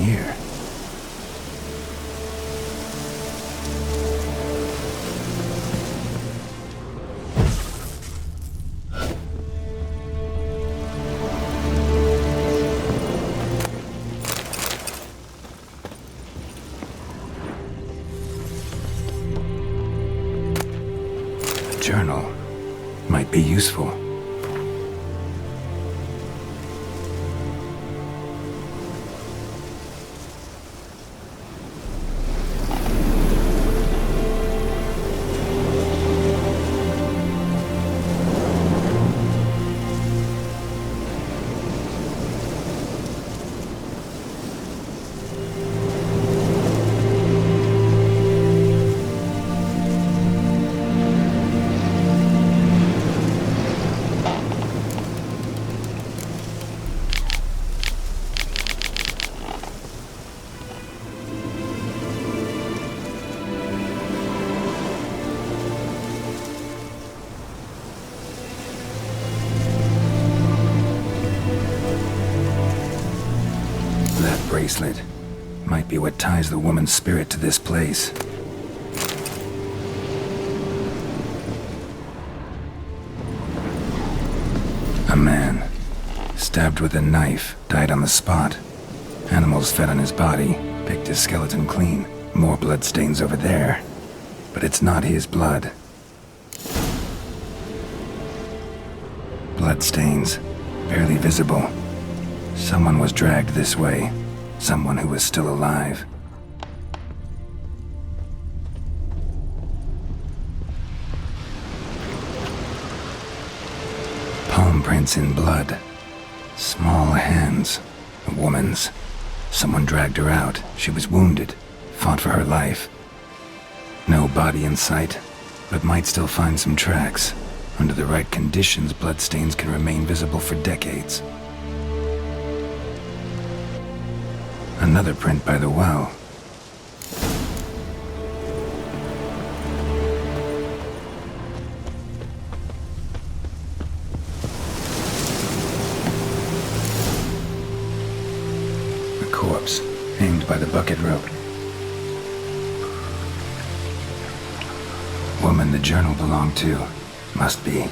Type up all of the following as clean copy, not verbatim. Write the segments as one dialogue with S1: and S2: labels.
S1: here? A journal might be useful. Bracelet might be what ties the woman's spirit to this place. A man, stabbed with a knife, died on the spot. Animals fed on his body, picked his skeleton clean. More bloodstains over there. But it's not his blood. Bloodstains, barely visible. Someone was dragged this way. Someone who was still alive. Palm prints in blood. Small hands. A woman's. Someone dragged her out. She was wounded. Fought for her life. No body in sight, but might still find some tracks. Under the right conditions, bloodstains can remain visible for decades. Another print by the well. A corpse, hanged by the bucket rope. Woman the journal belonged to. Must be.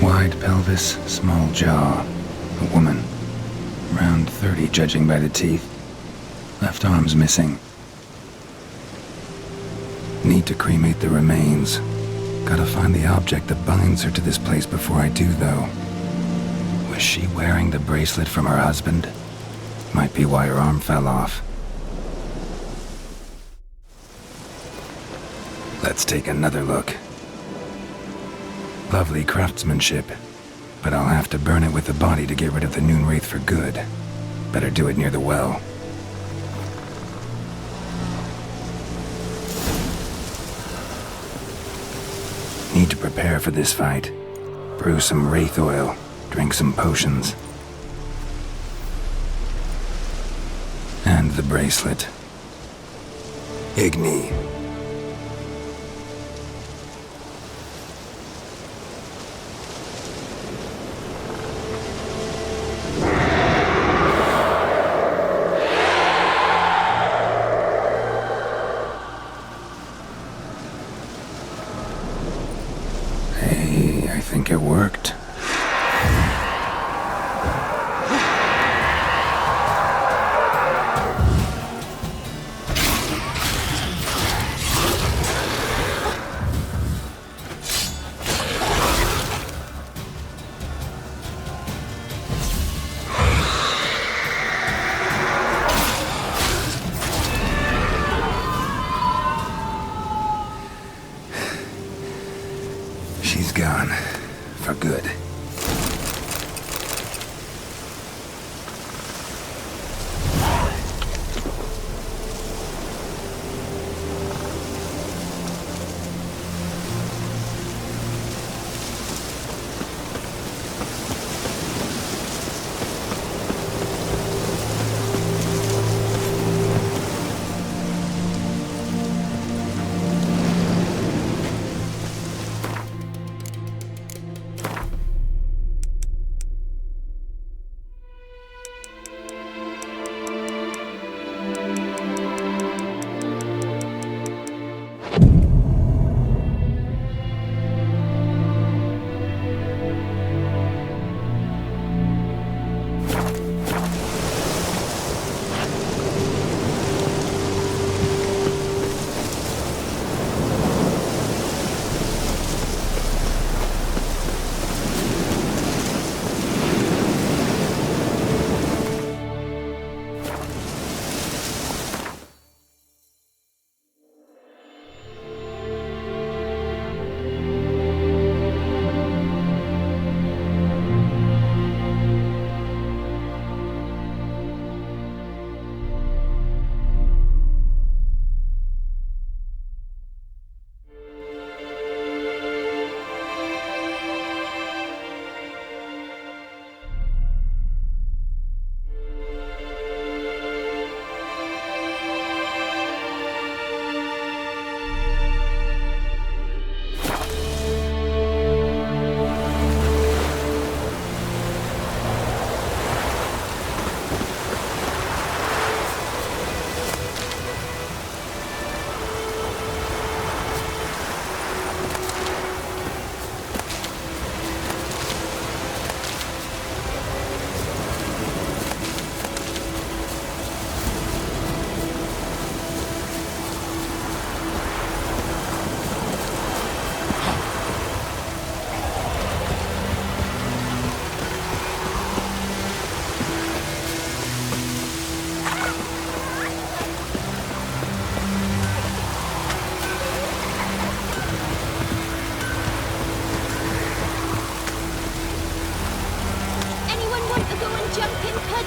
S1: Wide pelvis, small jaw. A woman. Around 30, judging by the teeth. Left arm's missing. Need to cremate the remains. Gotta find the object that binds her to this place before I do, though. Was she wearing the bracelet from her husband? Might be why her arm fell off. Let's take another look. Lovely craftsmanship, but I'll have to burn it with the body to get rid of the noon wraith for good. Better do it near the well. Need to prepare for this fight. Brew some wraith oil, drink some potions. And the bracelet. Igni. I think it worked.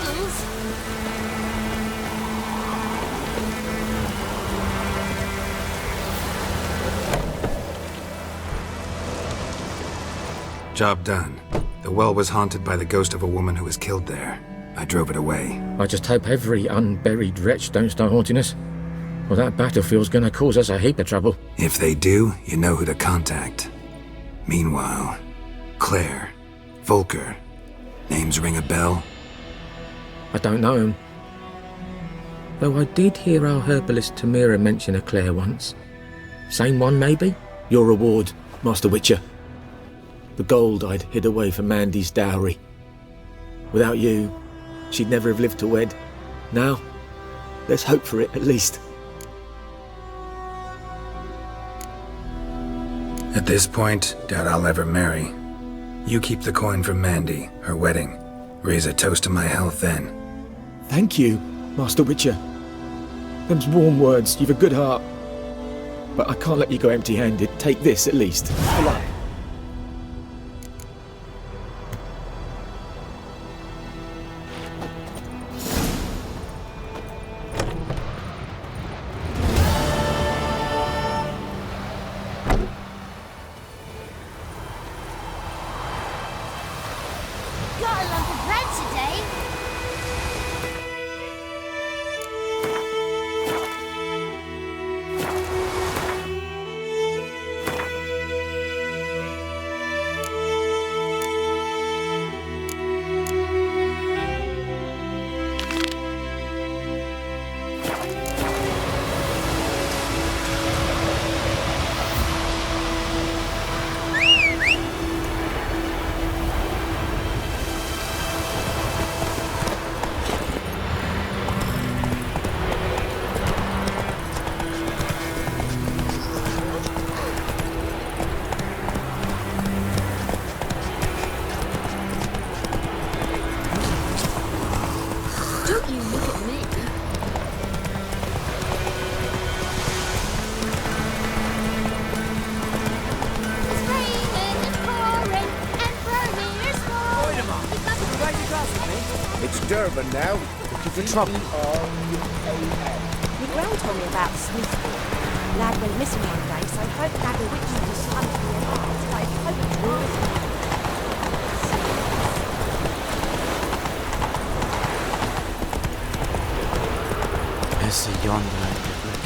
S2: tongues.
S1: Job done. The well was haunted by the ghost of a woman who was killed there. I drove it away.
S3: I just hope every unburied wretch don't start haunting us. Well, that battlefield's gonna cause us a heap of trouble.
S1: If they do, you know who to contact. Meanwhile, Claire, Volker, names ring a bell?
S3: I don't know him. Though I did hear our herbalist Tamira mention a Claire once. Same one, maybe? Your reward, Master Witcher. The gold I'd hid away for Mandy's dowry. Without you, she'd never have lived to wed. Now, let's hope for it, at least.
S1: At this point, doubt I'll ever marry. You keep the coin from Mandy, her wedding. Raise a toast to my health then.
S3: Thank you, Master Witcher. Them's warm words, you've a good heart. But I can't let you go empty-handed. Take this, at least. For luck.
S2: Got a lump of bread today. Don't you look at me. It's raining, it's pouring, and Vermeer's falling.
S4: It's Durban now. Looking for trouble.
S5: Your gran told me about Smithfield. Lad went missing one day, so I hope that the witch just slumped me alive. I hope it's right.
S4: There's the yonder end of brick.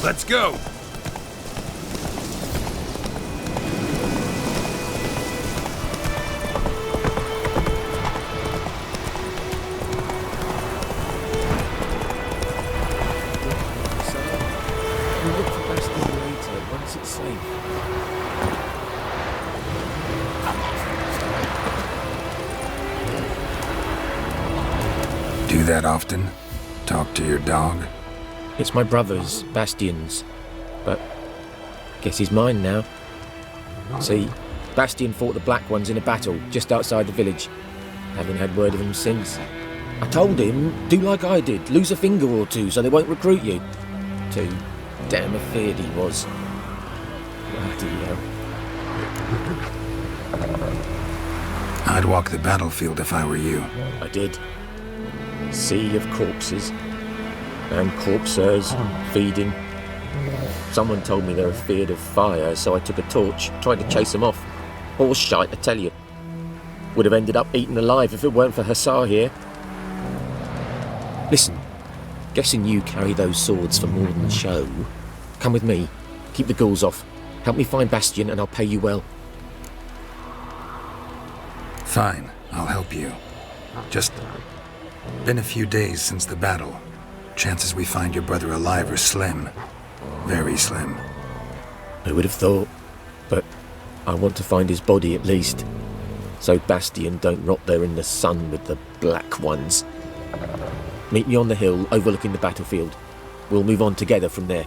S1: Let's go!
S3: We'll look for Bastion later, once it's safe.
S1: Do that often? Talk to your dog?
S3: It's my brother's, Bastion's, but guess he's mine now. See, Bastion fought the Black Ones in a battle just outside the village. Haven't had word of him since. I told him, do like I did, lose a finger or two so they won't recruit you. Too damn afeard he was. Bloody hell.
S1: I'd walk the battlefield if I were you.
S3: I did. Sea of corpses. And corpsers, feeding. Someone told me they were feared of fire, so I took a torch, tried to chase them off. Horse shite, I tell you. Would have ended up eaten alive if it weren't for Hussar here. Listen, Guessing you carry those swords for more than show. Come with me. Keep the ghouls off. Help me find Bastion and I'll pay you well.
S1: Fine, I'll help you. Just been a few days since the battle. Chances we find your brother alive are slim. Very slim.
S3: Who would have thought? But I want to find his body at least. So Bastion don't rot there in the sun with the black ones. Meet me on the hill overlooking the battlefield. We'll move on together from there.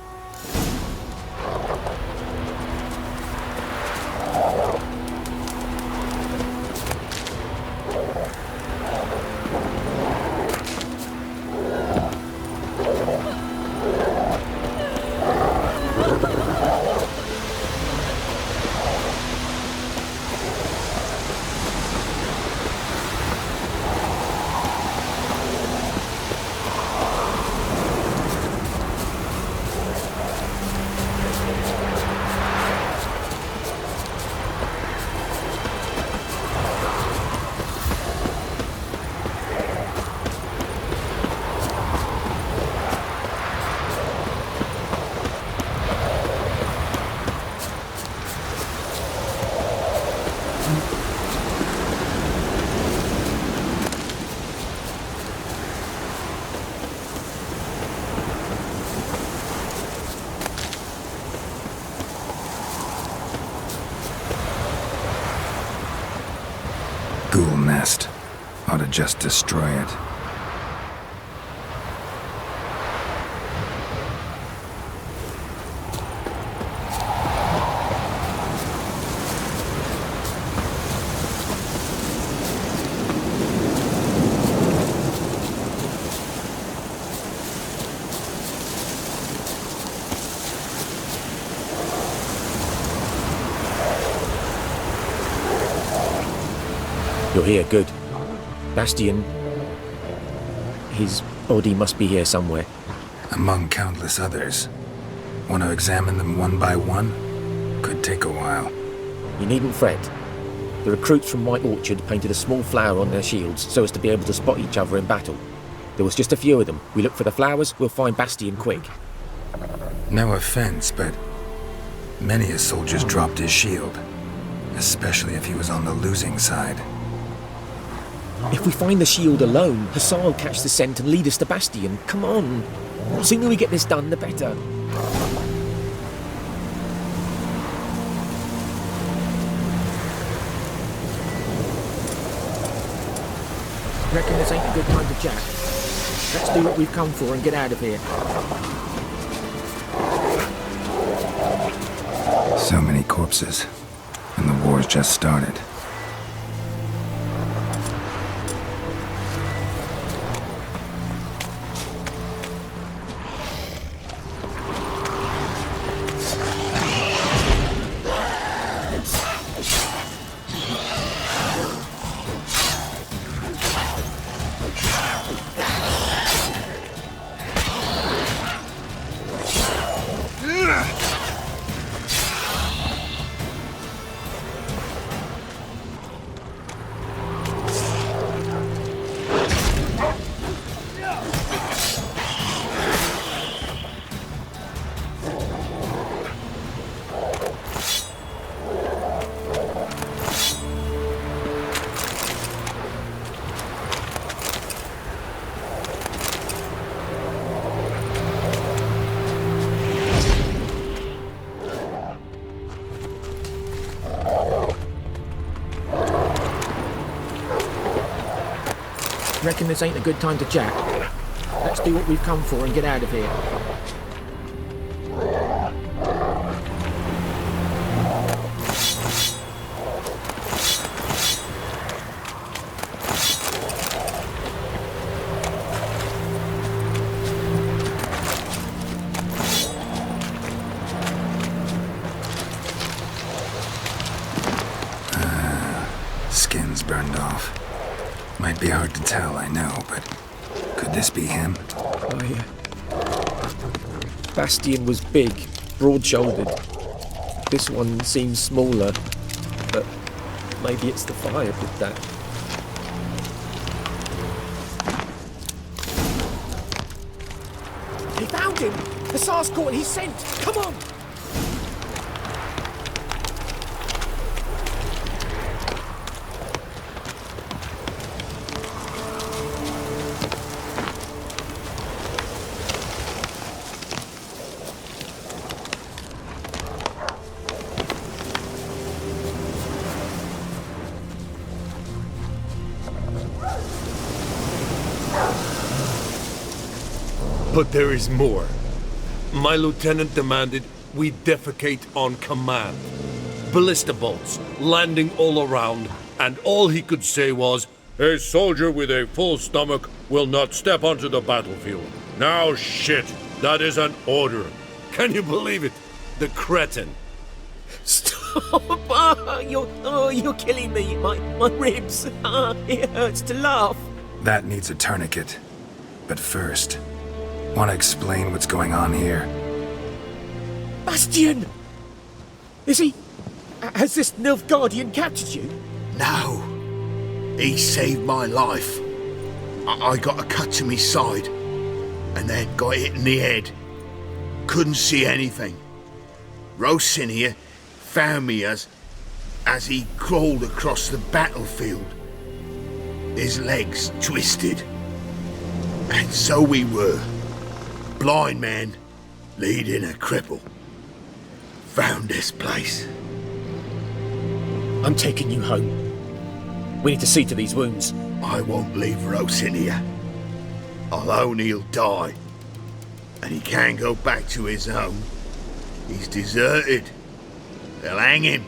S1: Ghoul nest. Ought to just destroy it.
S3: You're here, good. Bastion... his body must be here somewhere.
S1: Among countless others. Want to examine them one by one? Could take a while.
S3: You needn't fret. The recruits from White Orchard painted a small flower on their shields so as to be able to spot each other in battle. There was just a few of them. We look for the flowers, we'll find Bastion quick.
S1: No offense, but many a soldier's dropped his shield. Especially if he was on the losing side.
S3: If we find the shield alone, Hassan will catch the scent and lead us to Bastion. Come on. The sooner we get this done, the better. Reckon this ain't a good time to chat. Let's do what we've come for and get out of here.
S1: So many corpses. And the war's just started.
S3: Reckon this ain't a good time to chat. Let's do what we've come for and get out of here.
S1: Skin's burned off. Might be hard to tell, I know, but could this be him?
S3: Bastion was big, broad-shouldered. This one seems smaller, but maybe it's the fire did that. He found him! The Tsar's caught his scent! Come on!
S6: But there is more. My lieutenant demanded we defecate on command. Ballista bolts, landing all around, and all he could say was, "A soldier with a full stomach will not step onto the battlefield." Now shit, that is an order. Can you believe it? The cretin.
S3: Stop! You're killing me. My ribs. It hurts to laugh.
S1: That needs a tourniquet. But first, want to explain what's going on here?
S3: Bastian! Is he... Has this Nilfgaardian captured you?
S7: No. He saved my life. I got a cut to me side, and then got hit in the head. Couldn't see anything. Rosin here found me as he crawled across the battlefield. His legs twisted. And so we were. Blind man leading a cripple. Found this place.
S3: I'm taking you home. We need to see to these wounds.
S7: I won't leave Rosin here. Alone he'll die. And he can't go back to his home. He's deserted. They'll hang him.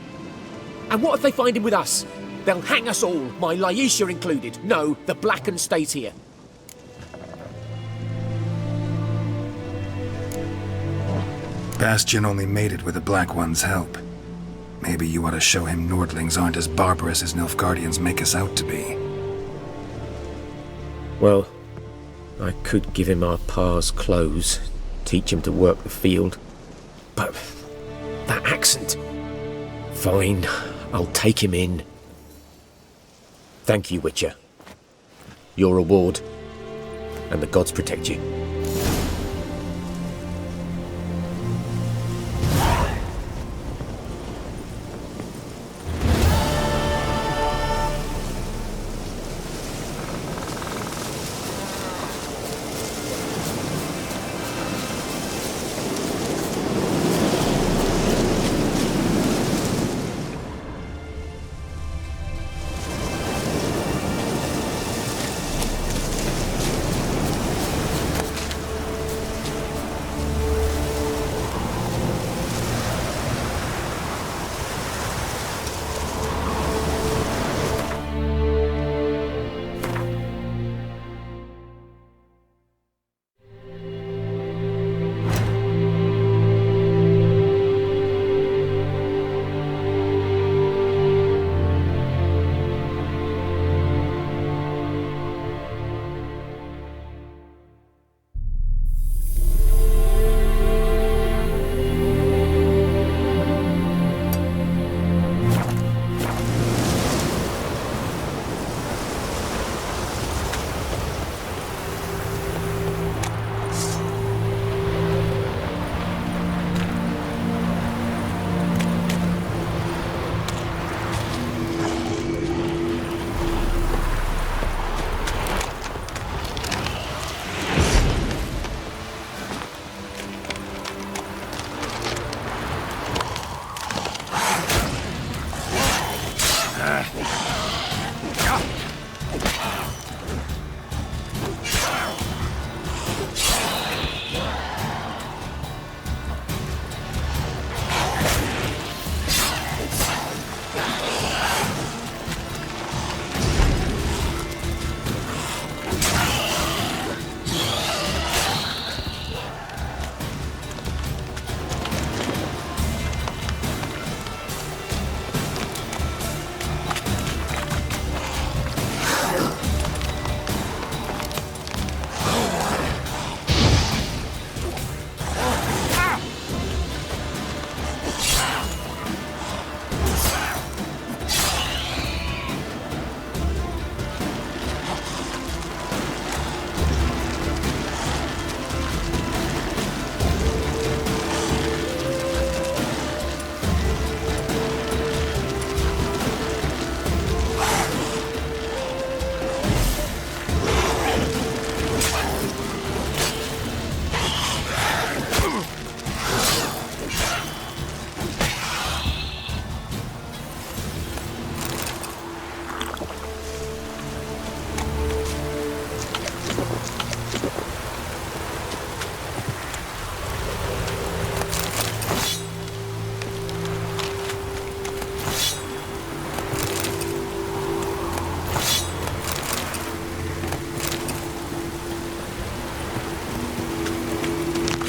S3: And what if they find him with us? They'll hang us all, my Laisha included. No, the Blackened stays here.
S1: Bastian only made it with the Black One's help. Maybe you ought to show him Nordlings aren't as barbarous as Nilfgaardians make us out to be.
S3: Well, I could give him our pa's clothes, teach him to work the field. But that accent... Fine, I'll take him in. Thank you, Witcher. Your reward, and the gods protect you.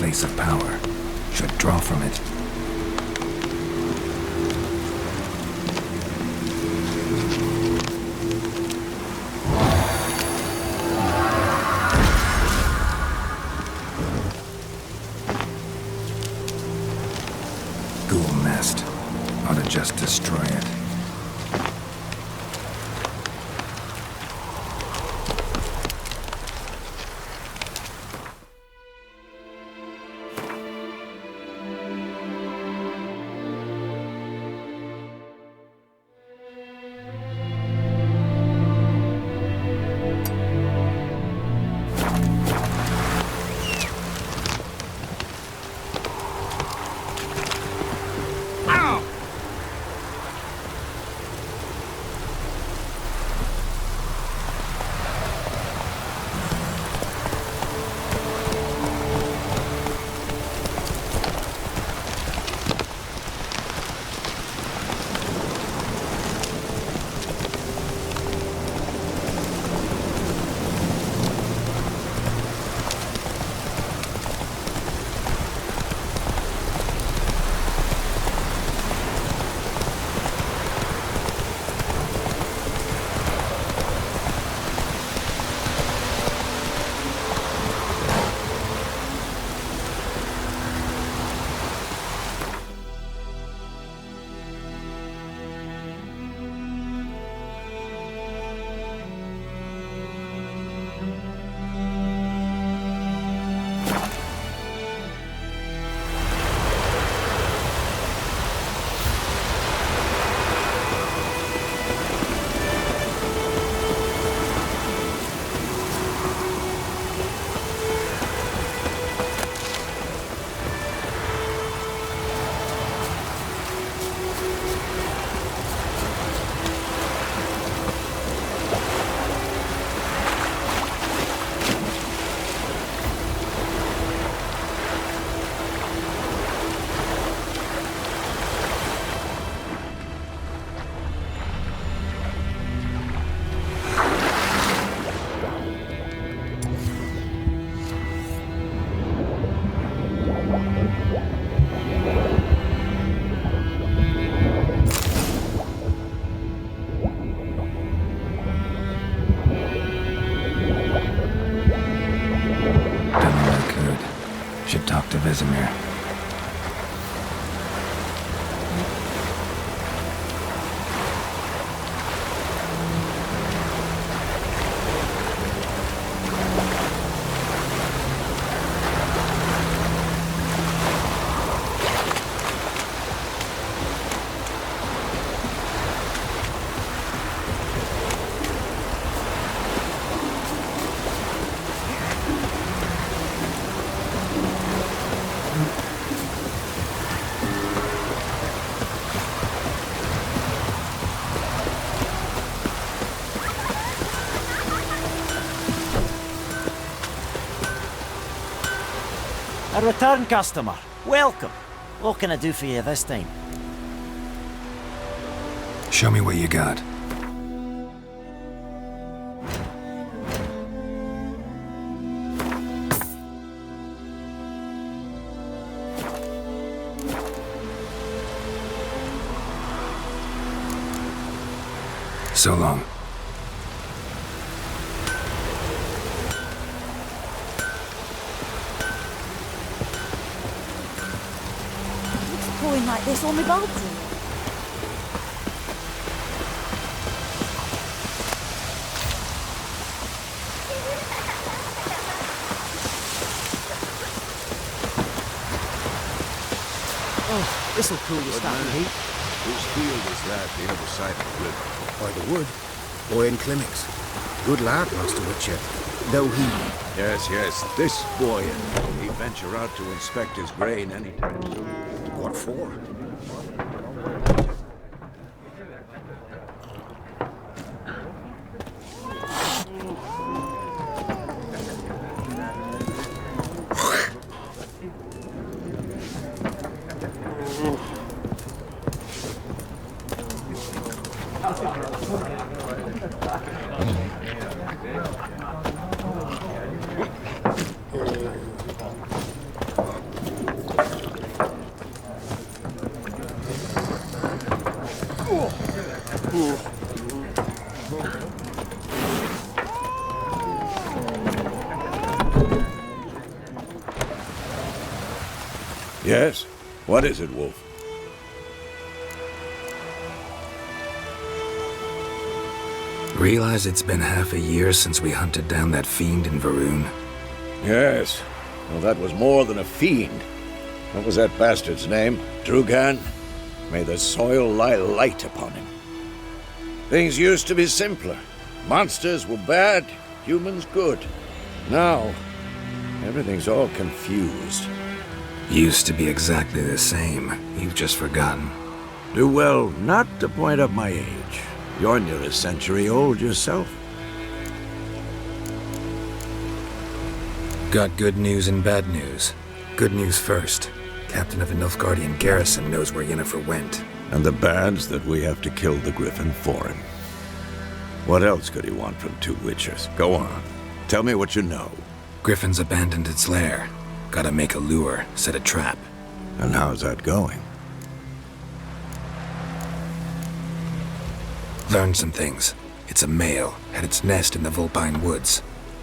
S1: place of power. Should draw from it. Ghoul nest. Ought to just destroy it. Should talk to Vesemir.
S8: A return customer. Welcome. What can I do for you this time?
S1: Show me what you got. So long.
S5: Pouring like this on my balcony.
S8: Oh, this'll cool your starting heat.
S9: Whose field is that the other side of the river?
S10: By the wood. Boy in Clements. Good lad, Master Witcher. Though he...
S9: Yes, this boy. He venture out to inspect his grain anytime soon.
S10: What for?
S9: Yes? What is it, Wolf?
S1: Realize it's been half a year since we hunted down that fiend in Varun?
S9: Yes. Well, that was more than a fiend. What was that bastard's name? Drugan? May the soil lie light upon him. Things used to be simpler. Monsters were bad, humans good. Now, everything's all confused.
S1: Used to be exactly the same. You've just forgotten.
S9: Do well not to point up my age. You're near a century old yourself.
S1: Got good news and bad news. Good news first. Captain of the Nilfgaardian garrison knows where Yennefer went.
S9: And the bad's that we have to kill the Griffin for him. What else could he want from two Witchers? Go on. Tell me what you know.
S1: Griffin's abandoned its lair. Gotta make a lure, set a trap.
S9: And how's that going?
S1: Learned some things. It's a male, had its nest in the Vulpine Woods.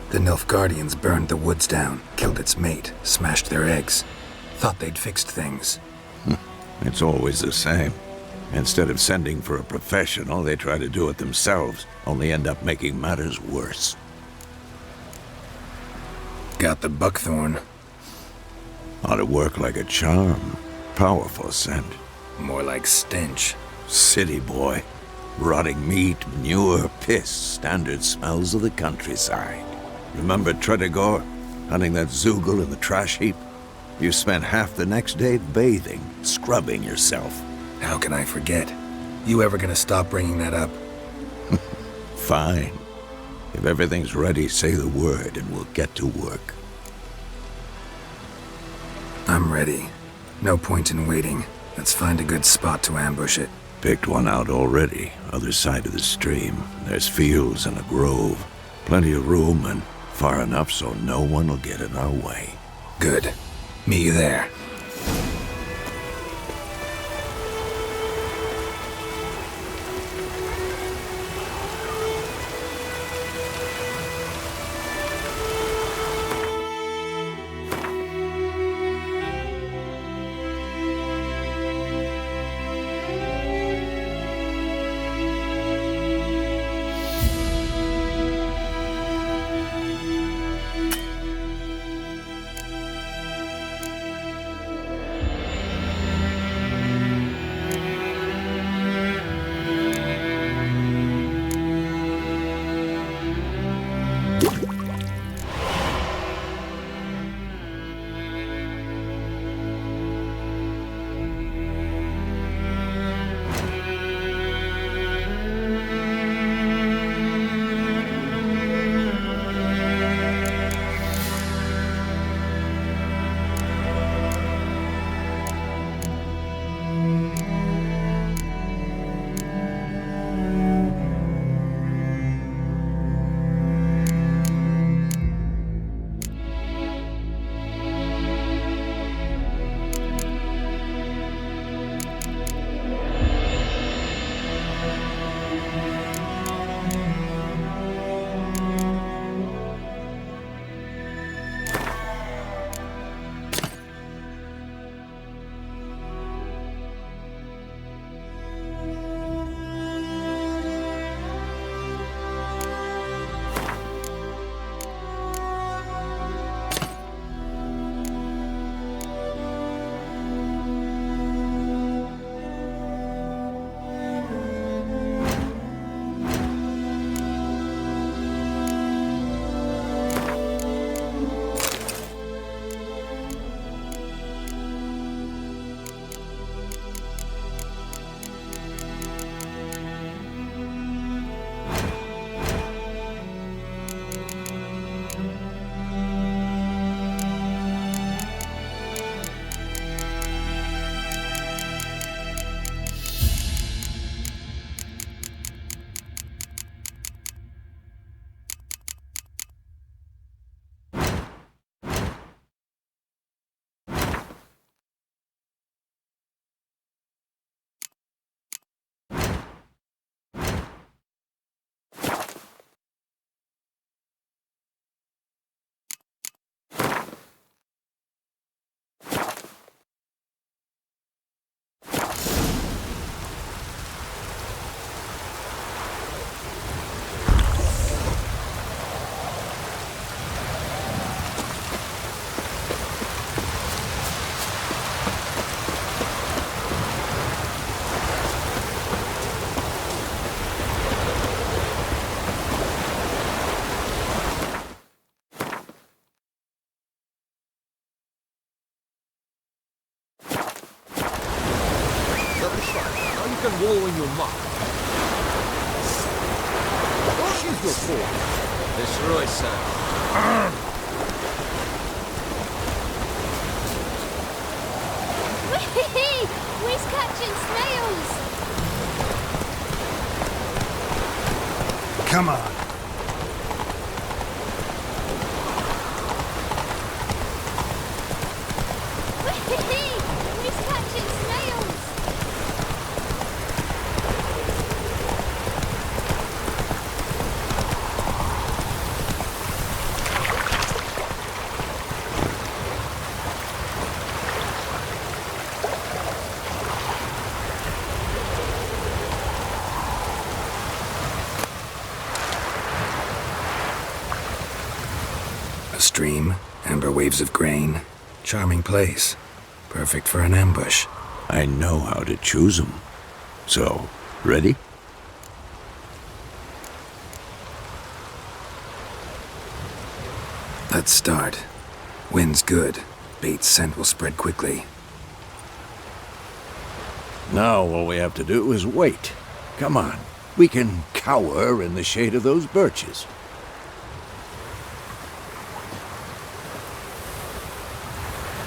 S1: The Nilfgaardians burned the woods down, killed its mate, smashed their eggs. Thought they'd fixed things.
S9: It's always the same. Instead of sending for a professional, they try to do it themselves, only end up making matters worse.
S1: Got the buckthorn.
S9: Ought to work like a charm. Powerful scent.
S1: More like stench.
S9: City boy. Rotting meat, manure, piss, standard smells of the countryside. Remember Tredegor? Hunting that Zoogle in the trash heap? You spent half the next day bathing, scrubbing yourself.
S1: How can I forget? You ever gonna stop bringing that up?
S9: Fine. If everything's ready, say the word and we'll get to work.
S1: I'm ready. No point in waiting. Let's find a good spot to ambush it.
S9: Picked one out already, other side of the stream. There's fields and a grove. Plenty of room and far enough so no one will get in our way.
S1: Good. Meet you there.
S6: can wallow in your muck.
S10: She's your fault.
S3: Destroy, sir.
S2: Whee! We's catching snails!
S1: Come on.
S2: Whee! We's catching snails!
S1: A stream, amber waves of grain. Charming place. Perfect for an ambush.
S9: I know how to choose 'em. So, ready?
S1: Let's start. Wind's good. Bait's scent will spread quickly.
S9: Now all we have to do is wait. Come on. We can cower in the shade of those birches.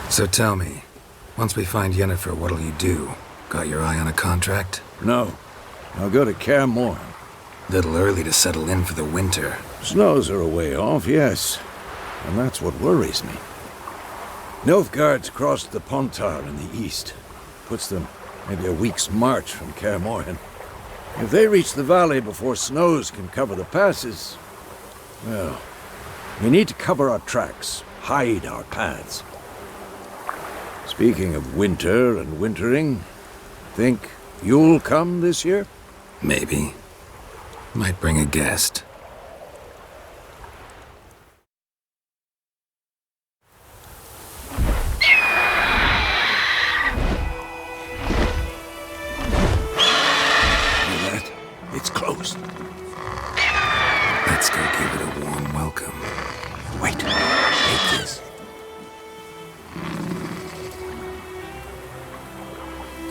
S1: So tell me, once we find Yennefer, what'll you do? Got your eye on a contract?
S9: No. I'll go to Kaer Morhen.
S1: Little early to settle in for the winter.
S9: Snows are a way off, yes. And that's what worries me. Nilfgaard's crossed the Pontar in the east. Puts them maybe a week's march from Kaer Morhen. If they reach the valley before snows can cover the passes, well, we need to cover our tracks, hide our paths. Speaking of winter and wintering, think you'll come this year?
S1: Maybe. Might bring a guest.
S9: It's closed.
S1: Let's go give it a warm welcome.
S9: Wait, take this.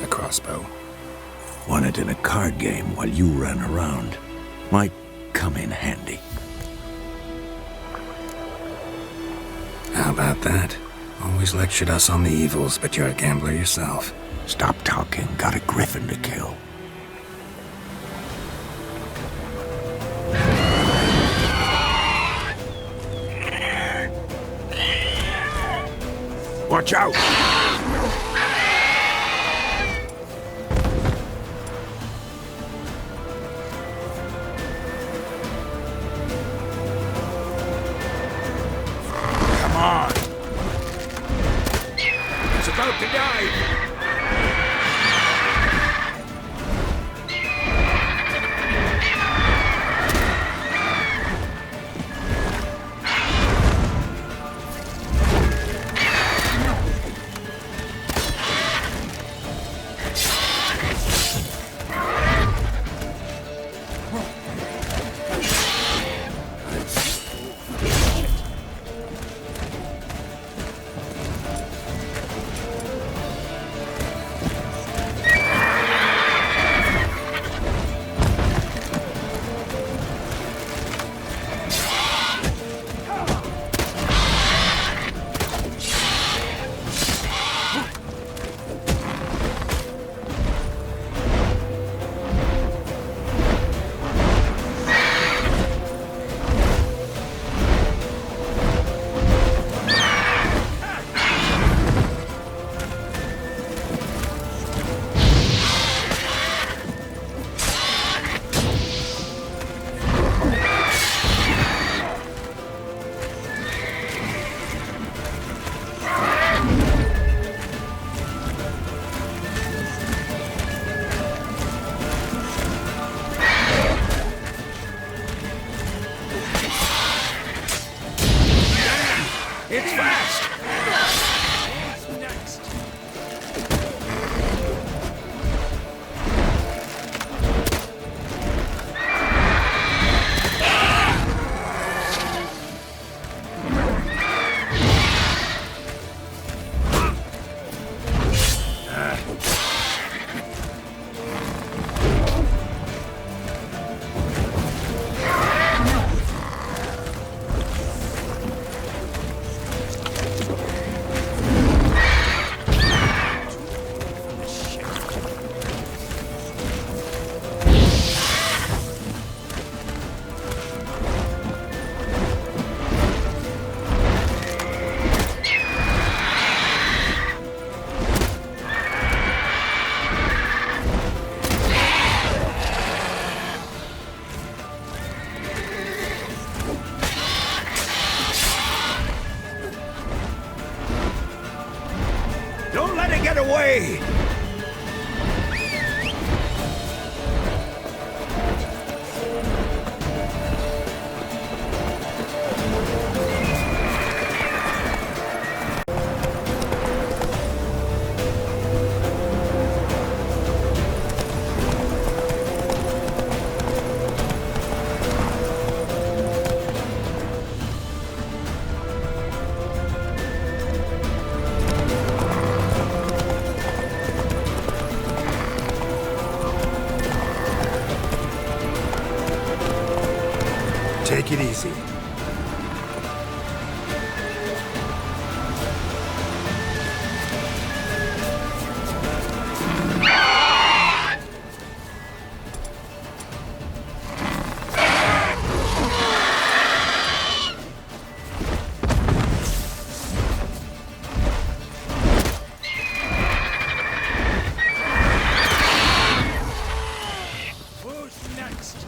S1: A crossbow.
S9: Won it in a card game while you ran around. Might come in handy.
S1: How about that? Always lectured us on the evils, but you're a gambler yourself.
S9: Stop talking. Got a griffin to kill. Watch out! Come on! It's about to dive! Get away!
S10: Take it easy.
S9: Who's next?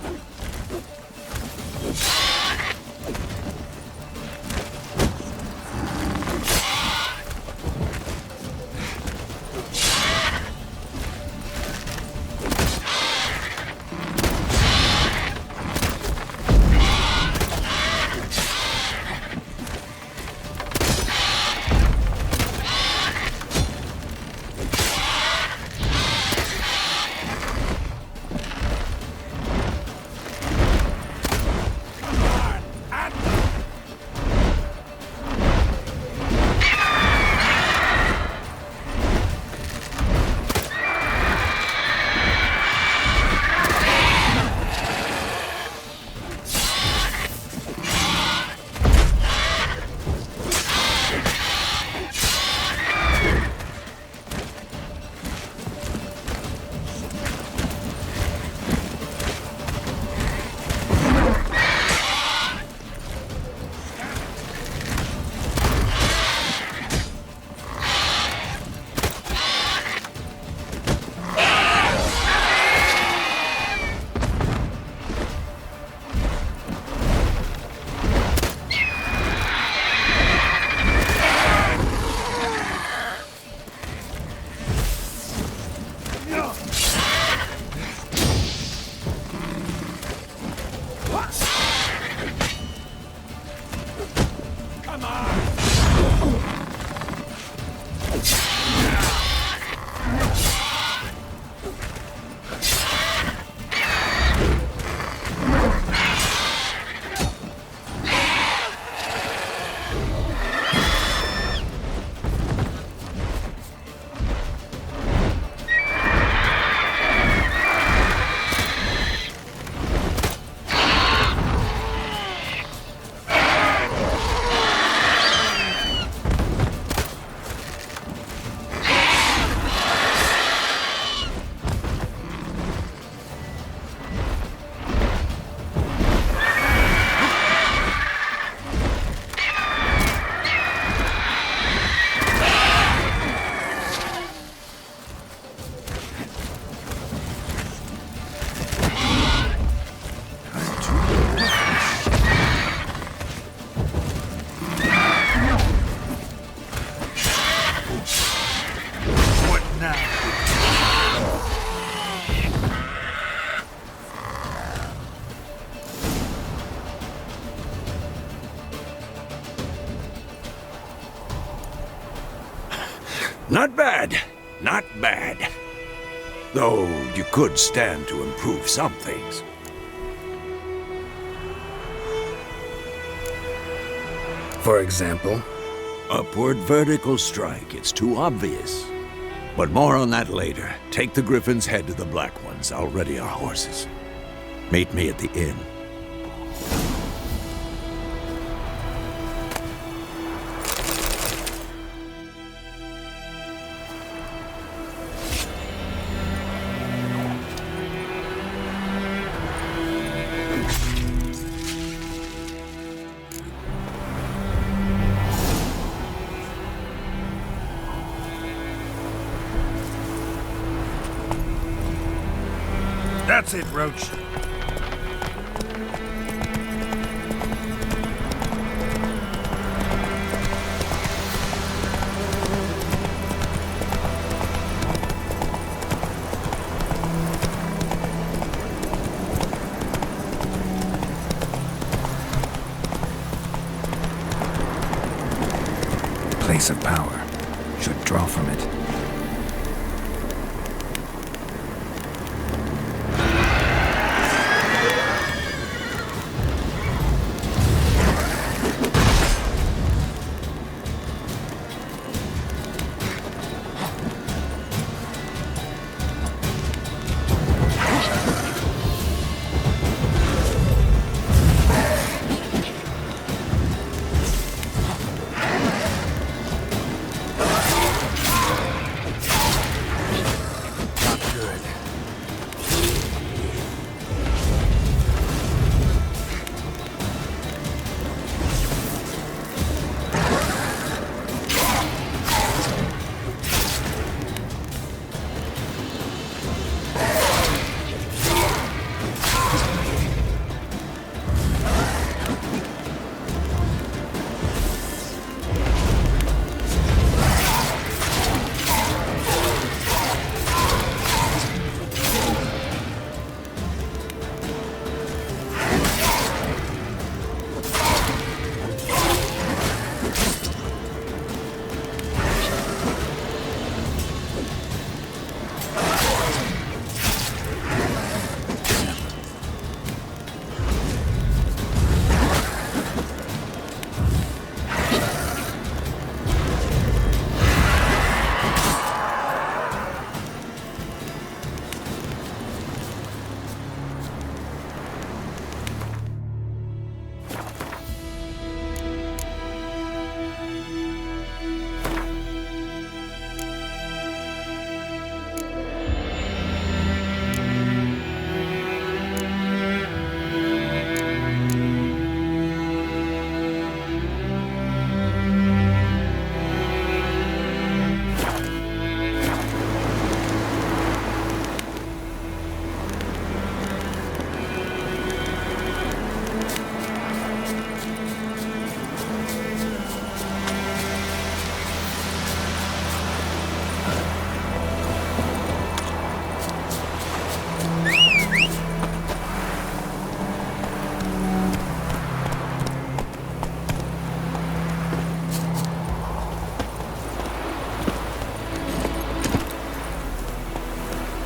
S9: Not bad. Not bad. Though you could stand to improve some things.
S10: For example?
S9: Upward vertical strike. It's too obvious. But more on that later. Take the Griffin's head to the Black Ones. I'll ready our horses. Meet me at the inn.
S10: That's it, Roach.
S1: place of power should draw from it.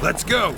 S6: Let's go!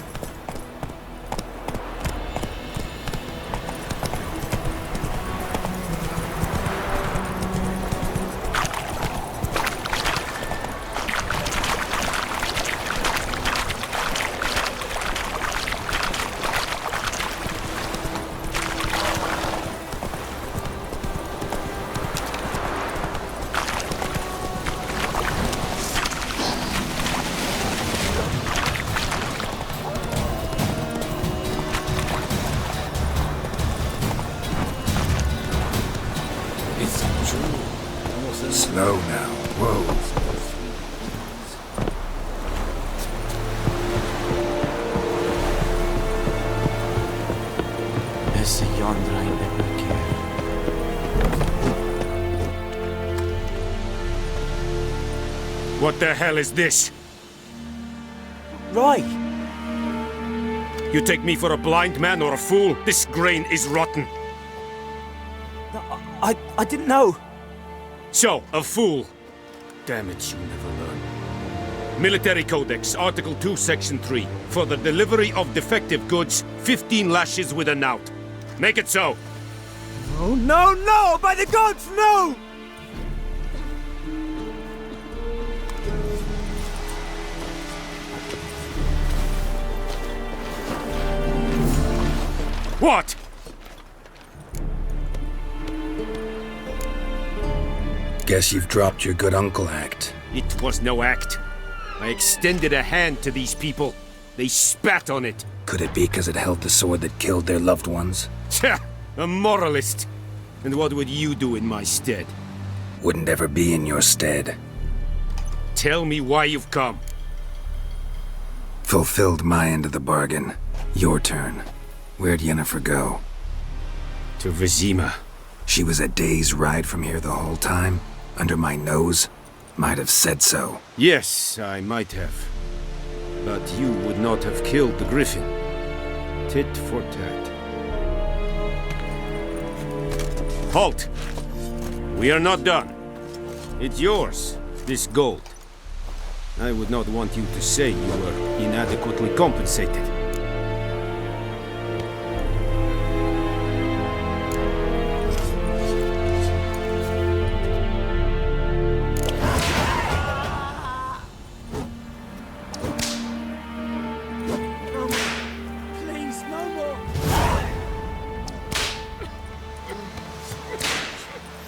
S1: Slow now. Whoa.
S4: Esse yonder ain't never care.
S11: What the hell is this?
S8: Right.
S11: You take me for a blind man or a fool? This grain is rotten.
S8: I didn't know.
S11: So, a fool. Damn it, you never learn. Military Codex, Article 2, Section 3. For the delivery of defective goods, 15 lashes with a knout. Make it so.
S8: Oh, no, no! By the gods, no!
S11: What?
S1: Guess you've dropped your good uncle act.
S11: It was no act. I extended a hand to these people. They spat on it.
S1: Could it be because it held the sword that killed their loved ones?
S11: Tch, a moralist. And what would you do in my stead?
S1: Wouldn't ever be in your stead.
S11: Tell me why you've come.
S1: Fulfilled my end of the bargain. Your turn. Where'd Yennefer go?
S11: To Vizima.
S1: She was a day's ride from here the whole time? Under my nose? Might have said so.
S11: Yes, I might have. But you would not have killed the Griffin. Tit for tat. Halt! We are not done. It's yours. This gold. I would not want you to say you were inadequately compensated.
S5: Please, no more.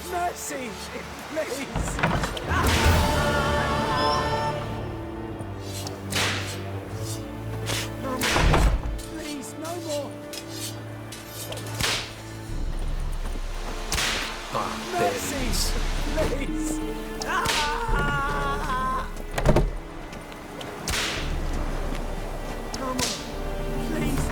S5: Mercy, please. Please, no more. Mercy, please. No more. Please.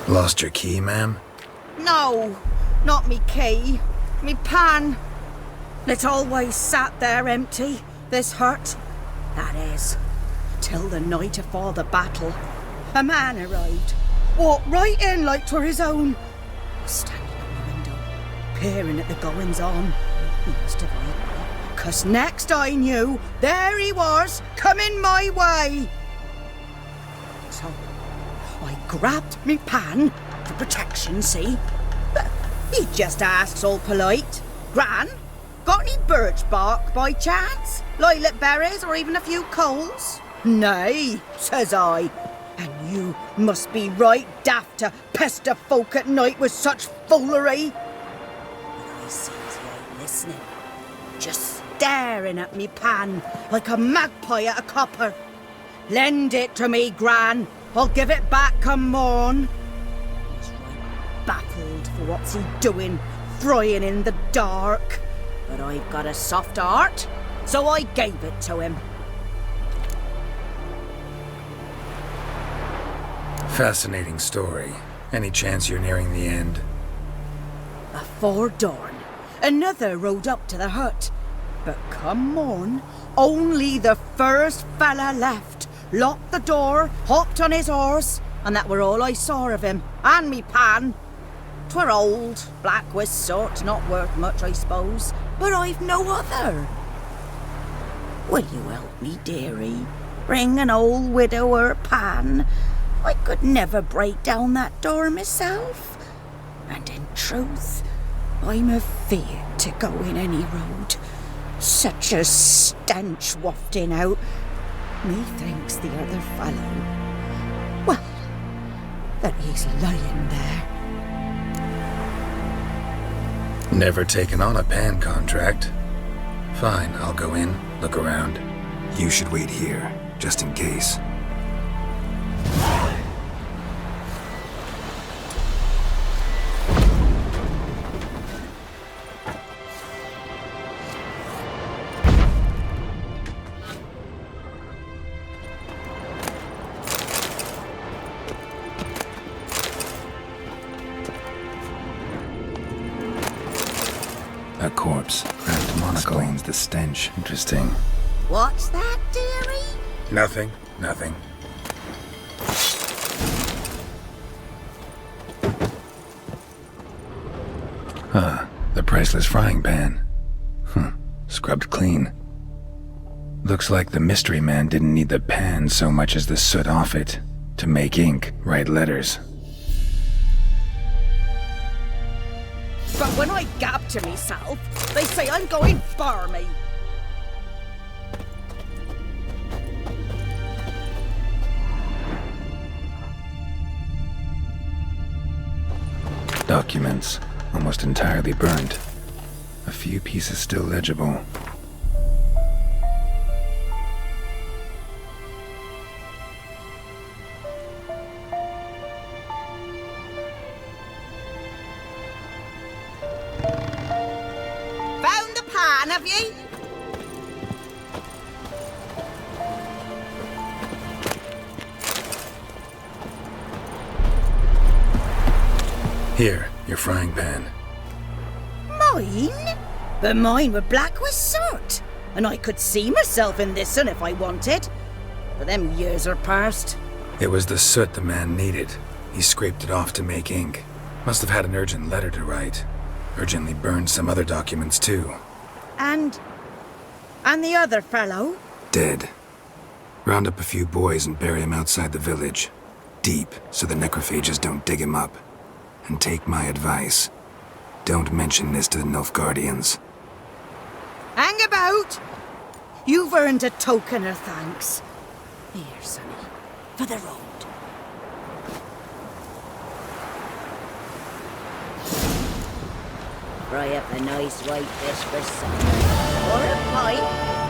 S1: Lost your key, ma'am?
S5: No, not me key. Me pan. It always sat there empty, this hut. That is, till the night afore the battle. A man arrived, walked right in like 'twere his own. Was standing at the window, peering at the goings-on. He must have eyed me, 'cause next I knew, there he was, coming my way. So I grabbed me pan for protection, see? But he just asks all polite, Gran, got any birch bark by chance? Lilac berries or even a few coals? Nay, says I. And you must be right daft to pester folk at night with such foolery. But I sees he ain't listening, just staring at me pan like a magpie at a copper. Lend it to me, Gran. I'll give it back come morn. He's right baffled for what's he doing, frying in the dark. But I've got a soft heart, so I gave it to him.
S1: Fascinating story. Any chance you're nearing the end?
S5: Afore dawn, another rode up to the hut. But come morn, only the first fella left. Locked the door, hopped on his horse, and that were all I saw of him, and me pan. 'Twere old, black with soot, not worth much, I suppose, but I've no other. Will you help me, dearie? Bring an old widower pan. I could never break down that door myself. And in truth, I'm afeard to go in any road. Such a stench wafting out. Methinks the other fellow, well, that he's lying there.
S1: Never taken on a pan contract. Fine, I'll go in, look around. You should wait here, just in case. A corpse, cracked monocle. Explains the stench. Interesting.
S5: What's that, dearie?
S1: Nothing. The priceless frying pan. Scrubbed clean. Looks like the mystery man didn't need the pan so much as the soot off it to make ink, write letters.
S5: But when I gab to myself, they say I'm going barmy.
S1: Documents, almost entirely burned. A few pieces still legible.
S5: Found the pan, have ye?
S1: Here, your frying pan.
S5: Mine? But mine were black with soot, and I could see myself in this one if I wanted. But them years are past.
S1: It was the soot the man needed. He scraped it off to make ink. Must have had an urgent letter to write. Urgently burned some other documents too.
S5: And the other fellow?
S1: Dead. Round up a few boys and bury him outside the village. Deep, so the necrophages don't dig him up. And take my advice. Don't mention this to the Nilfgaardians.
S5: Hang about! You've earned a token of thanks. Here, sonny, for the road. Fry up a nice white fish for supper. Or a pie.